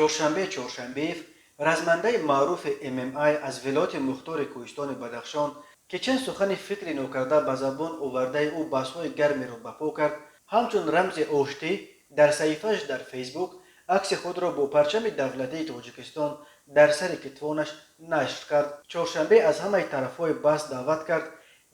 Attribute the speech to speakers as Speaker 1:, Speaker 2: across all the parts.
Speaker 1: چهارشنبه رزمنده معروف MMI از ولایت مختار کوهستان بدخشان که چند سخن فکری نوکرده به زبان آورده او بحث‌های گرمی را بپا کرد، همچون رمز آشتی در صحیفه‌اش در فیسبوک عکس خود را با پرچم دولتی تاجیکستان در سر کتفانش نشر کرد. چهارشنبه از همه طرف‌های بحث دعوت کرد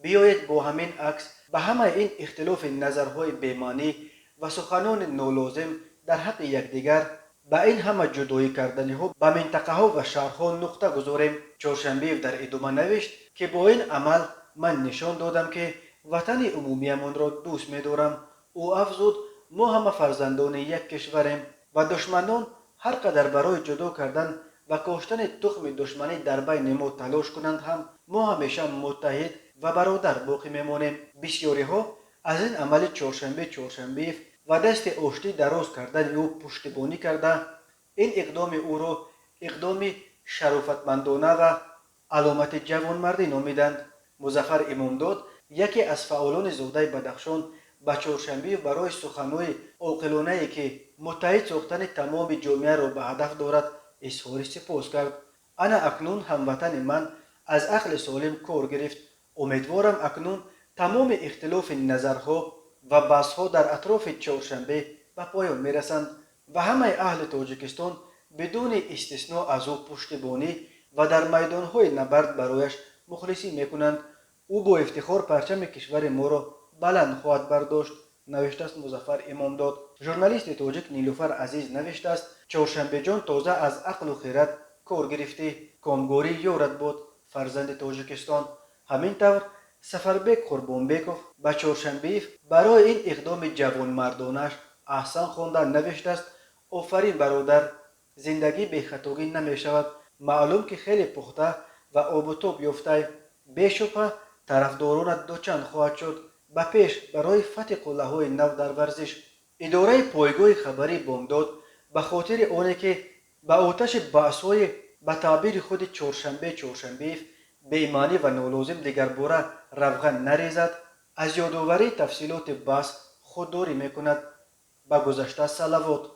Speaker 1: بیایید با همین عکس به همه این اختلاف نظرهای بی‌معنی و سخنان نالازم در حق یکدیگر با این همه جدایی کردنی ها به منطقه ها و شهرها نقطه گذاریم. چهارشنبه در ادامه نوشت که با این عمل من نشان دادم که وطن عمومیمان را دوست می‌دارم. او افزود ما همه فرزندان یک کشوریم و دشمنان هر قدر برای جدا کردن و کاشتن تخم دشمنی در بین ما تلاش کنند هم ما همیشه متحد و برادر باقی میمانیم. بسیاری ها از این عمل چهارشنبه و دست آشتی دراز کردن او پشتیبانی کرده این اقدام او را اقدام شرافتمندانه و علامت جوانمردی نامیدند. مظفر امامداد یکی از فعالان زاده بدخشان به چهارشنبه برای سخنهای عاقلانه‌ای که متحد ساختن تمام جامعه را به هدف دارد اظهار سپاس کرد. انا اکنون هموطن من از عقل سالم کار گرفت. امیدوارم اکنون تمام اختلاف نظرها و بحث‌ها در اطراف چهارشنبه به پایان میرسند و همه اهل تاجیکستان بدون استثنا از او پشتیبانی و در میدان‌های نبرد برایش مخلصی میکنند. او با افتخار پرچم کشور ما را بلند خواهد برداشت، نوشته است مظفر امامداد. ژورنالیست تاجیک نیلوفر عزیز نوشته است چهارشنبه جان تازه از عقل و خیرت کار گرفته، کامگاری یارت باد فرزند تاجیکستان. همینطور سفربک قربانبکوف به چهارشنبه برای این اقدام جوانمردانش احسان خوانده نوشته است آفرین برادر، زندگی بی خطاگی نمی شود. معلوم که خیلی پخته و آب و تاب یافته، بیشبه طرفدارانت دوچند خواهد شد. به پیش برای فتح قله‌های نو در ورزش. اداره پایگاه خبری بامداد به خاطر آنه که به آتش بحث‌های به تعبیر خود چهارشنبه بی‌معنی و نالازم دیگر باره روغن نریزد، از یادآوری تفصیلات بحث خودداری میکند. به گذشته صلوات.